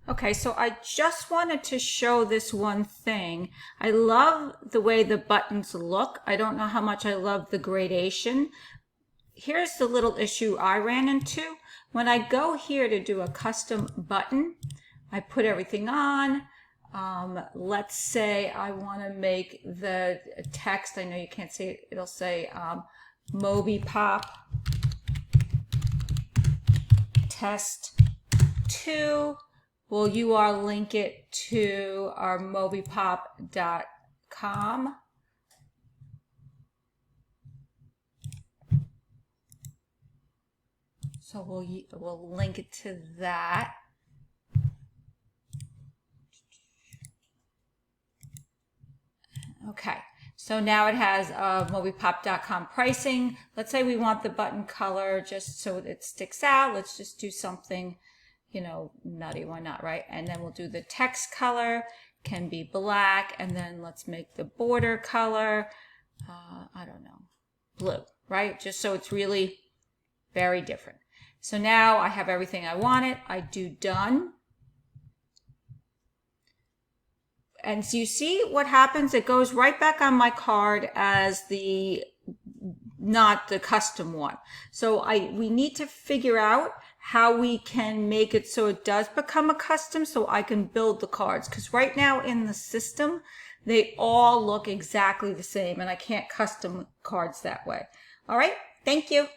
Okay, so I just wanted to show this one thing. I love the way the buttons look. I don't know how much I love the gradation. Here's the little issue I ran into. When I go here to do a custom button, I put everything on. Let's say I want to make the text, I know you can't see it, it'll say MobiPop test 2. Will URL link it to our mobipop.com. So we'll link it to that. Okay, so now it has mobipop.com pricing. Let's say we want the button color just so it sticks out. Let's just do something, you know, nutty, why not, right? And then we'll do the text color, can be black, and then let's make the border color, I don't know, blue, right? Just so it's really very different. So now I have everything I wanted. I do done. And so you see what happens? It goes right back on my card as not the custom one. So we need to figure out how we can make it so it does become a custom so I can build the cards. Because right now in the system, they all look exactly the same and I can't custom cards that way. All right, thank you.